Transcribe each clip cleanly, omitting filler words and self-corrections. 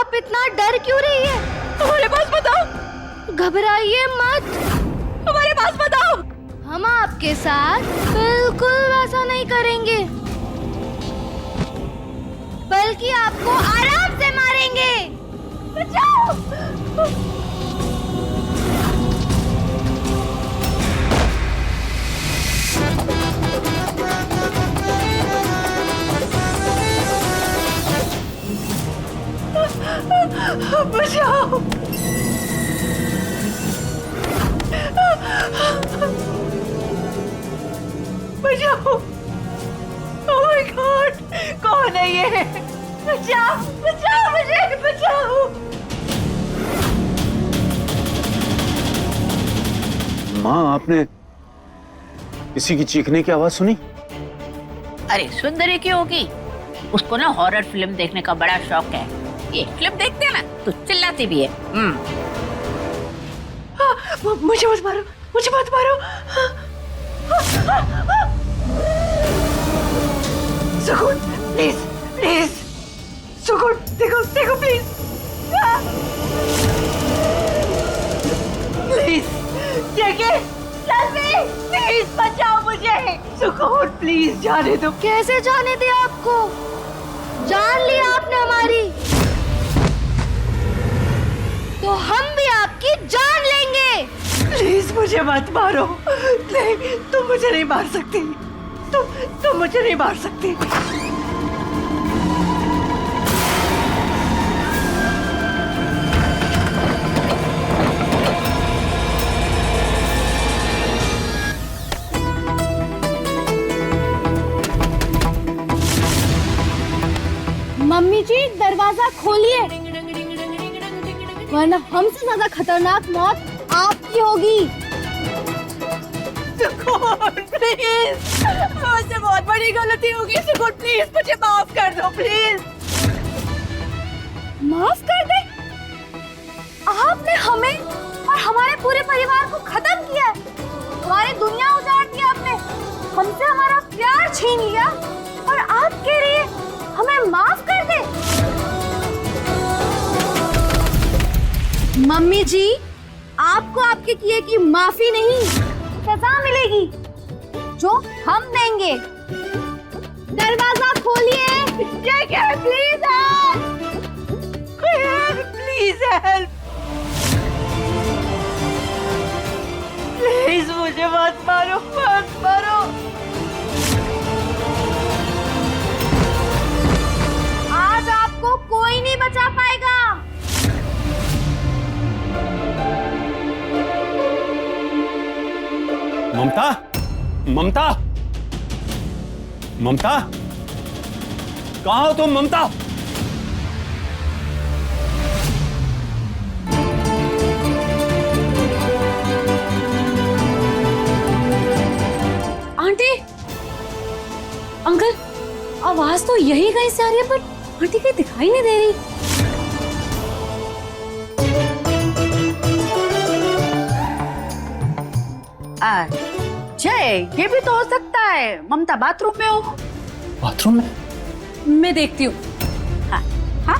आप इतना डर क्यों रही है? हमारे पास बताओ। घबराइए मत, हमारे पास बताओ। हम आपके साथ बिल्कुल वैसा नहीं करेंगे, बल्कि आपको आराम से मारेंगे। बचाओ। बचाओ। बचाओ। ओह माय गॉड, कौन है ये? बचाओ, बचाओ मुझे, बचाओ। माँ, आपने किसी की चीखने की आवाज सुनी? अरे सुंदरी की होगी, उसको ना हॉरर फिल्म देखने का बड़ा शौक है। ये फिल्म देखते हैं ना तो चिल्लाती भी है। मुझे मत मारो, मुझे मत मारो। सुकून, प्लीज प्लीज। सुकून, देखो देखो प्लीज प्लीज। देखिए प्लीज बचाओ मुझे। सुकून प्लीज जाने दो। कैसे जाने दे आपको? जान लिया आपने हमारी, तो हम भी आपकी जान लेंगे। प्लीज मुझे मत मारो। नहीं, तुम मुझे नहीं मार सकती। तुम मुझे नहीं मार सकती। मम्मी जी, दरवाजा खोलिए, वरना हमसे ज्यादा खतरनाक मौत आपकी होगी। सुकून प्लीज, मुझसे बहुत बड़ी गलती होगी। सुकून प्लीज मुझे माफ कर दो प्लीज। माफ कर दे? आपने हमें और हमारे पूरे परिवार को खत्म किया, हमारी दुनिया उजाड़ दी आपने, हमसे हमारा प्यार छीन लिया, और आप कह रही है हमें माफ कर दे? मम्मी जी, आपको आपके किए की माफी नहीं, सजा मिलेगी जो हम देंगे। दरवाजा खोलिए। Please help, please help. Please मुझे मत मारो, मत मारो। आज आपको कोई नहीं बचा पाएगा। ममता, ममता, ममता, कहाँ हो तुम ममता? आंटी, अंकल, आवाज तो यही कहीं से आ रही है, पर आंटी कहीं दिखाई नहीं दे रही। जय, ये भी तो हो सकता है ममता बाथरूम में हो। बाथरूम में? मैं देखती हूँ। हाँ, हाँ?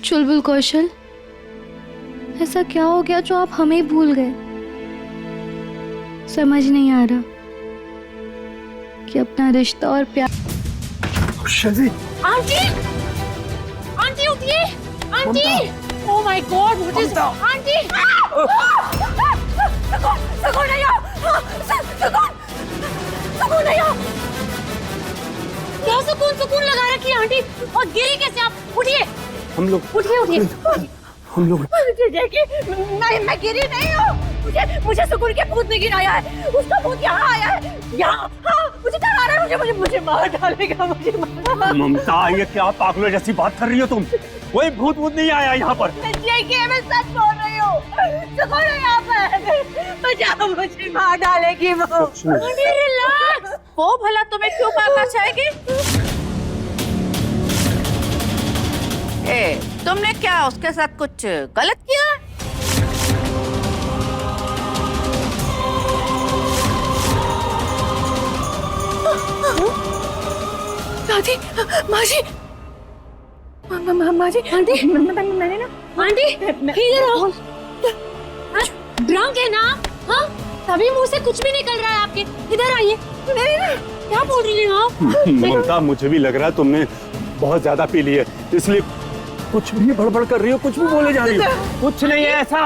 चुलबुल कौशल, ऐसा क्या हो गया जो आप हमें भूल गए? समझ नहीं आ रहा कि अपना रिश्ता और प्यार। कौशल, आंटी, आंटी उठिए, aunty. Oh my God, what is aunty? सुकून नहीं आओ, सुकून, सुकून नहीं आओ। क्या सुकून लगा रखी है आंटी, और गिरी कैसे आप? उठिए, हम लोग उठिए। हम लोग मैं गिरी नहीं हूँ। मुझे सुकून के भूत ने गिराया है। उसका भूत यहाँ आया है, यहाँ। हाँ, मुझे डरा रहा है, मुझे मार डालेगा, मुझे मार। ममता, ये क्या पागलों जैसी बात कर रही हो तुम? कोई भूत भूत नहीं आया यहाँ पर। मैं सच बोल रही हूँ। सुकून है यहाँ पर। बचाओ, मुझे मार डालेगी वो। रिलैक्स, वो भला तुम्हें क्यों मारना चाहेगी? तुमने क्या उसके साथ कुछ गलत किया? दादी, माँ जी, माँ जी, आंटी, मैंने ना आंटी इधर आओ। ड्रंक है ना? हाँ, तभी मुंह से कुछ भी निकल रहा है आपके। इधर आइए। क्या बोल रही हैं आप? ममता, मुझे भी लग रहा है तुमने बहुत ज्यादा पी ली है, इसलिए कुछ भी बड़बड़ कर रही हो, कुछ भी बोले जा रही हो। कुछ नहीं है ऐसा।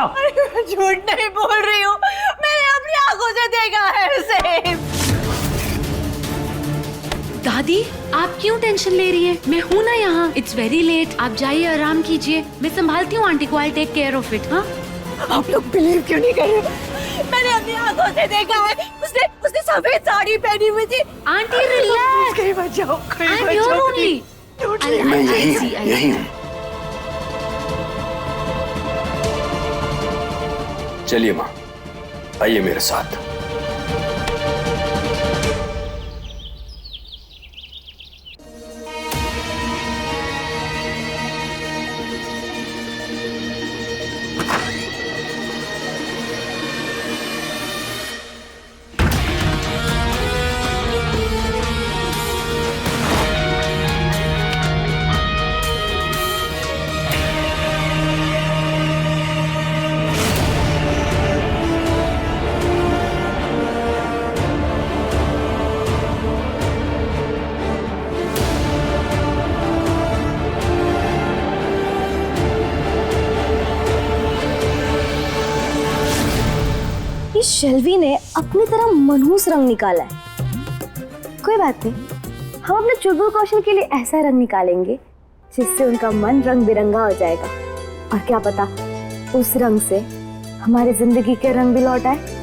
झूठ नहीं बोल रही हूँ, मैंने अपनी आंखों से देखा है उसे। दादी, आप क्यों टेंशन ले रही हैं? मैं हूँ ना यहाँ। इट्स वेरी लेट, आप जाइए आराम कीजिए, मैं संभालती हूँ आंटी को। I take care of it. हाँ, आप लोग बिलीव क्यों नहीं कर रहे? मैंने अपनी आंखों से देखा है, उसने सफेद साड़ी पहनी हुई थी। Aunty relax. कहीं बचाओ, आई एम योर ओनली। मैं यही हूँ। चलिए माँ, आइए मेरे साथ। शेल्वी ने अपनी तरह मनहूस रंग निकाला है। कोई बात नहीं, हम अपने चुलबुल कौशल के लिए ऐसा रंग निकालेंगे जिससे उनका मन रंग बिरंगा हो जाएगा। और क्या पता उस रंग से हमारी जिंदगी के रंग भी लौट आए।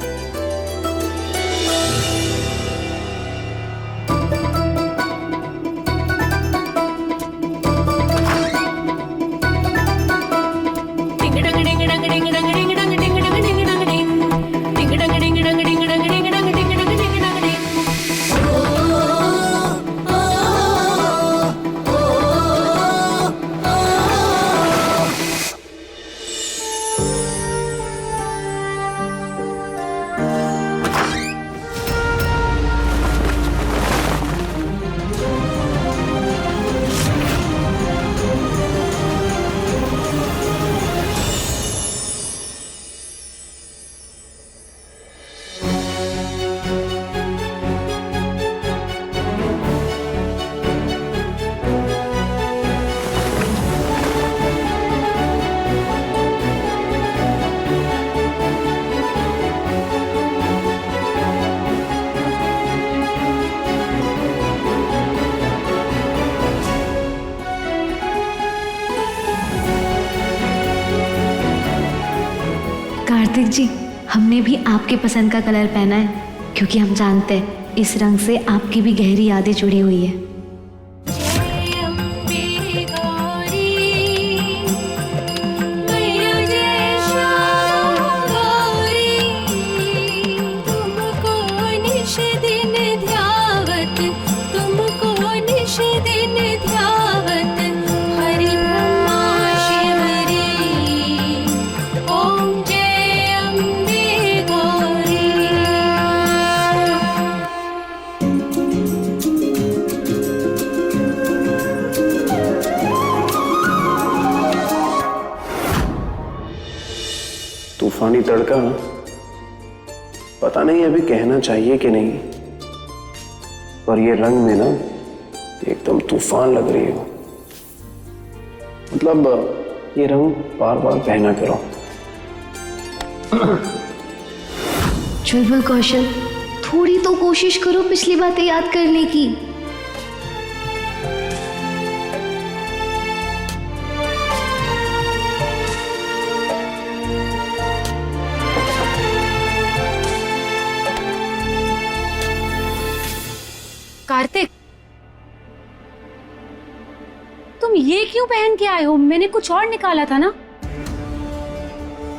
कार्तिक जी, हमने भी आपके पसंद का कलर पहना है क्योंकि हम जानते हैं इस रंग से आपकी भी गहरी यादें जुड़ी हुई है। तूफानी तड़का, पता नहीं अभी कहना चाहिए कि नहीं, पर ये रंग में ना एकदम तूफान लग रही हो। मतलब ये रंग बार बार पहना करो। चुलबुल कौशल, थोड़ी तो कोशिश करो पिछली बातें याद करने की। कार्तिक, तुम ये क्यों पहन के आए हो? मैंने कुछ और निकाला था ना।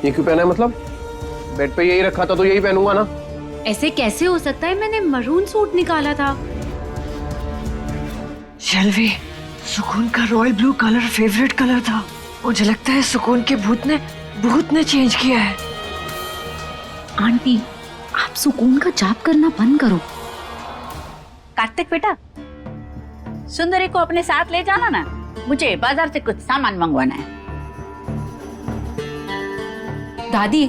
ये क्यों पहना है? मतलब बेड पे यही रखा था तो यही पहनूंगा ना। ऐसे कैसे हो सकता है? मैंने मरून सूट निकाला था। शेल्वी, सुकून का royal blue colour favourite colour था। मुझे लगता है सुकून के भूत ने चेंज किया है। आंटी, आप सुकून का जाप करना बंद करो। कार्तिक बेटा, सुंदरी को अपने साथ ले जाना ना, मुझे बाजार से कुछ सामान मंगवाना है। दादी,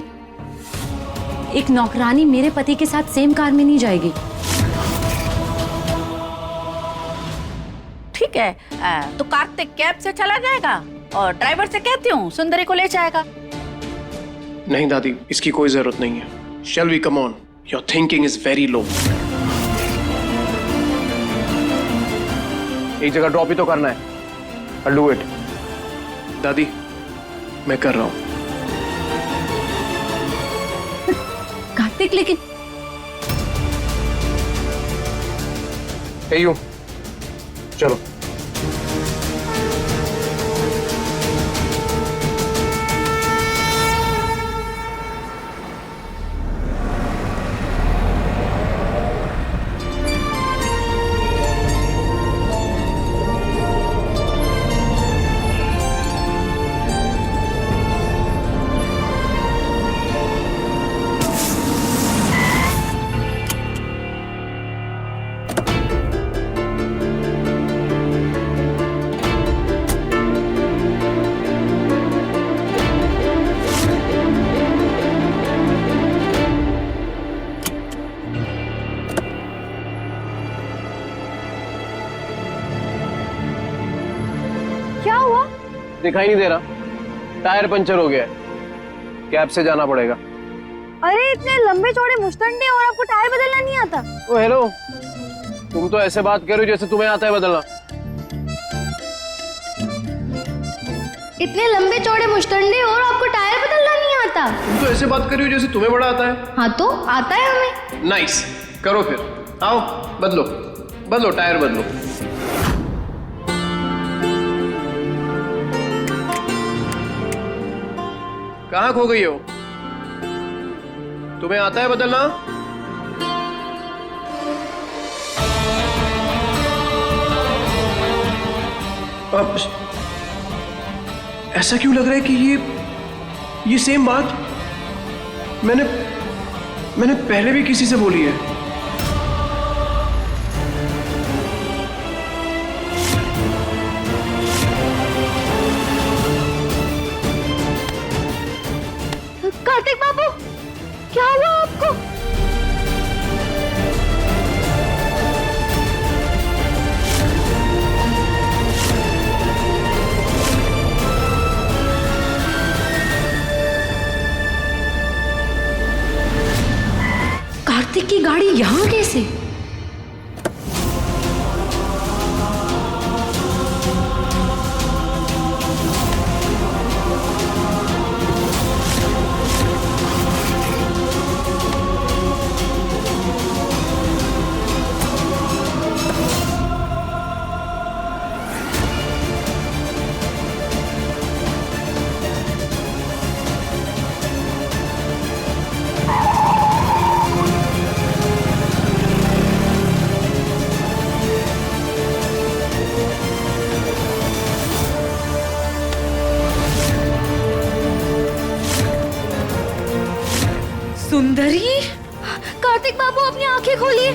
एक नौकरानी मेरे पति के साथ सेम कार में नहीं जाएगी। ठीक है, तो कार्तिक कैब से चला जाएगा और ड्राइवर से कहती हूँ सुंदरी को ले जाएगा। नहीं दादी, इसकी कोई जरूरत नहीं है। Shall we come on? Your thinking is very low. एक जगह ड्रॉप ही तो करना है। I'll do it. दादी, मैं कर रहा हूं। कार्तिक, लेकिन Hey you. चलो। क्या हुआ? दिखाई नहीं दे रहा, टायर पंचर हो गया है, कैब से जाना पड़ेगा। अरे इतने लंबे चौड़े मुश्तंडे और आपको टायर बदलना नहीं आता? ओ हेलो, तुम तो ऐसे बात कर रही हो जैसे तुम्हें आता है बदलना। इतने लंबे चौड़े मुश्तंडे और आपको टायर बदलना नहीं आता? तुम तो ऐसे बात कर रही हो जैसे तुम्हें बड़ा आता है। हाँ तो आता है हमें। नाइस, करो फिर। आओ, बदलो बदलो, टायर बदलो। कहाँ खो गई हो? तुम्हें आता है बदलना? अब ऐसा क्यों लग रहा है कि ये सेम बात मैंने पहले भी किसी से बोली है। कार्तिक बाबू, क्या हुआ आपको? कार्तिक की गाड़ी यहाँ कैसे? सुंदरी, कार्तिक बाबू अपनी आंखें खोलिए।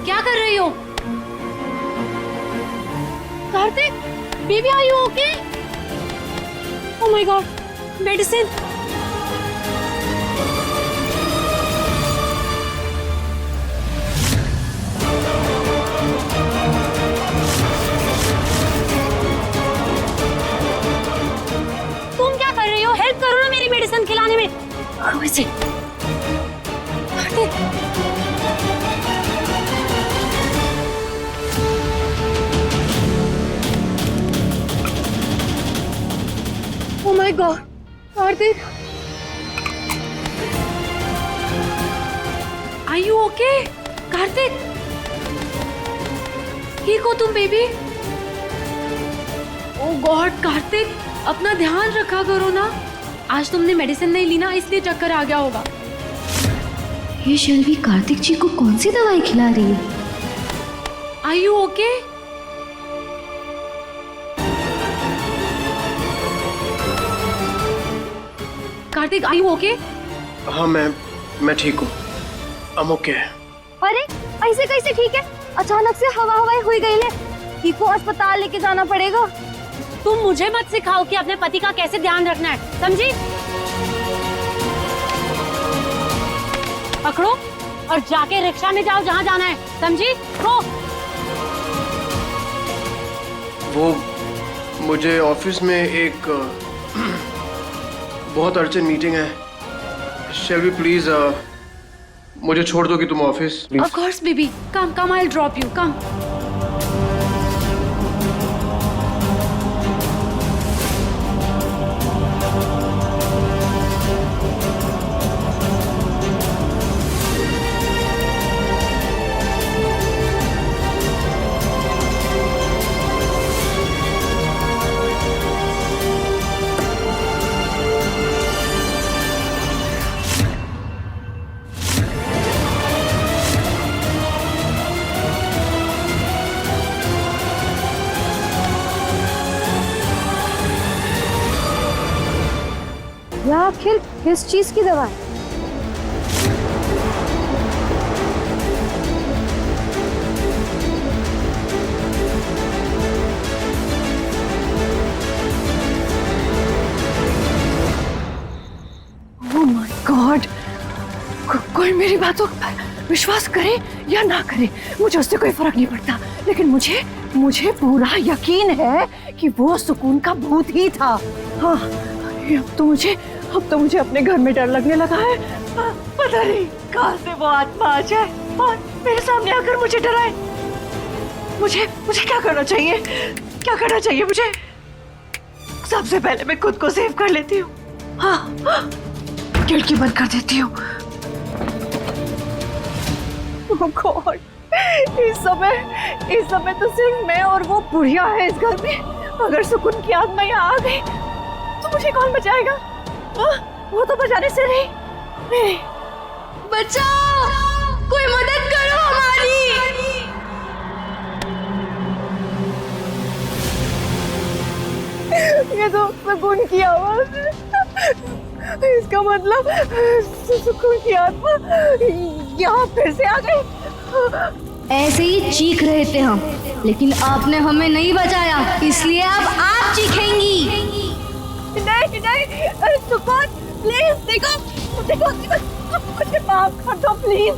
क्या कर रही हो? Kartik, baby, are you okay? Oh my God, medicine. तुम क्या कर रही हो? हेल्प करो ना मेरी मेडिसिन खिलाने में। वैसे Oh my God, Kartik, Are you okay? Kartik, ठीक हो तुम बेबी? ओ गॉड कार्तिक, अपना ध्यान रखा करो ना। आज तुमने मेडिसिन नहीं ली ना, इसलिए चक्कर आ गया होगा। ये शेल्वी कार्तिक जी को कौन सी दवाई खिला रही है? Are you okay? Kartik, are you okay? हाँ मैं ठीक हूँ। I'm okay. अरे ऐसे कैसे ठीक है? अचानक से हवा हवाई हुई गई है। ठीक को अस्पताल लेके जाना पड़ेगा। तुम मुझे मत सिखाओ कि अपने पति का कैसे ध्यान रखना है, समझी? पकड़ो और जाके रिक्शा में जाओ जहाँ जाना है, समझी? रो। वो मुझे ऑफिस में एक बहुत अर्जेंट मीटिंग है। शेल्वी प्लीज मुझे छोड़ दो कि तुम office. Of course, baby. Come, I'll drop you. Come. यह आखिर किस चीज की दवा है? ओह माय गॉड, कोई मेरी बातों पर विश्वास करे या ना करे, मुझे उससे कोई फर्क नहीं पड़ता। लेकिन मुझे पूरा यकीन है कि वो सुकून का भूत ही था। हाँ, अब तो मुझे अपने घर में डर लगने लगा है। पता नहीं कहाँ से वो आत्मा आ जाए और मेरे सामने आकर मुझे डराए। मुझे क्या करना चाहिए? मुझे सबसे पहले मैं खुद को सेव कर लेती हूँ। हाँ, खिड़की बंद कर देती हूँ। Oh God, इस समय तो सिर्फ मैं और वो बुढ़िया है इस घर में। अगर सुकून की आत्मा यहाँ आ गई तो मुझे कौन बचाएगा? वो तो बचाने से नहीं। बचाओ! कोई मदद करो हमारी! ये तो सुकून की आवाज है। इसका मतलब सुकून की आत्मा यहाँ फिर से आ गई। ऐसे ही चीख रहे थे हम, लेकिन आपने हमें नहीं बचाया, इसलिए अब आप चीखेंगी। नहीं, सुकून प्लीज देखो, मुझे माफ कर दो प्लीज।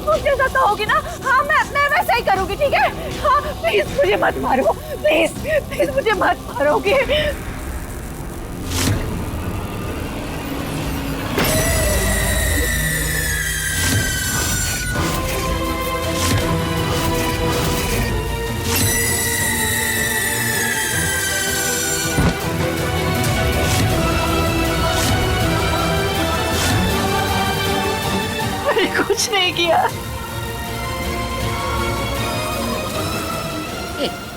मुझे सजा होगी ना? हाँ, मैं वैसा ही करूँगी, ठीक है? हाँ, प्लीज मुझे मत मारो, प्लीज मुझे मत मारोगे। कुछ नहीं किया।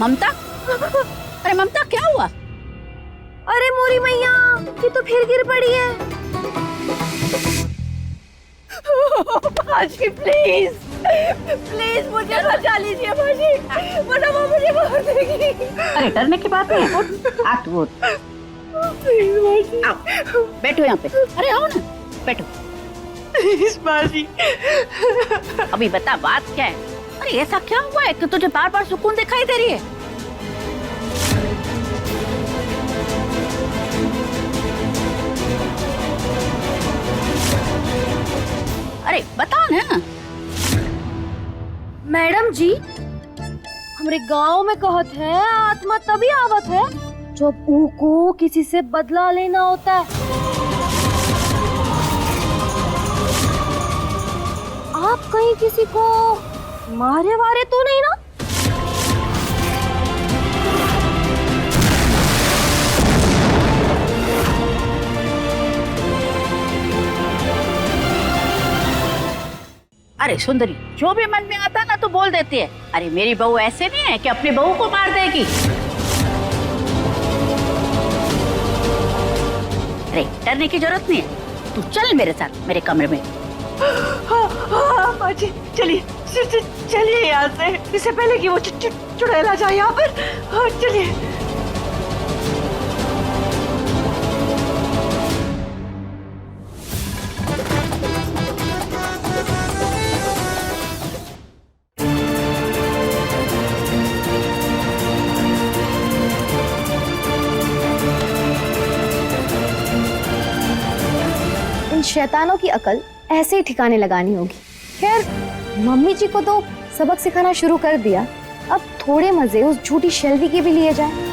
ममता, अरे ममता क्या हुआ? अरे मोरी मैया, ये तो फिर गिर पड़ी है। भाजी प्लीज मुझे बचा लीजिए भाजी, वरना वो मुझे मार देगी। अरे डरने की बात नहीं है, हाथ वो बैठो यहाँ पे। अरे आओ ना, बैठो। बाजी, अभी बता बात क्या है? अरे ऐसा क्या हुआ है कि तुझे बार बार सुकून दिखाई दे रही है? अरे बता ना। मैडम जी, हमारे गांव में कहत है आत्मा तभी आवत है जब को किसी से बदला लेना होता है। आप कहीं किसी को मारे वारे तो नहीं ना? अरे सुंदरी, जो भी मन में आता ना तो बोल देती है। अरे मेरी बहू ऐसे नहीं है कि अपनी बहू को मार देगी। अरे डरने की जरूरत नहीं है, तू चल मेरे साथ मेरे कमरे में। हाँ माँ जी, चलिए चलिए यहाँ से, इससे पहले कि वो चुड़ैल आ जाए यहाँ पर। हाँ चलिए। इन शैतानों की अकल ऐसे ही ठिकाने लगानी होगी। खैर, मम्मी जी को तो सबक सिखाना शुरू कर दिया, अब थोड़े मजे उस झूठी शेल्वी के भी लिए जाए।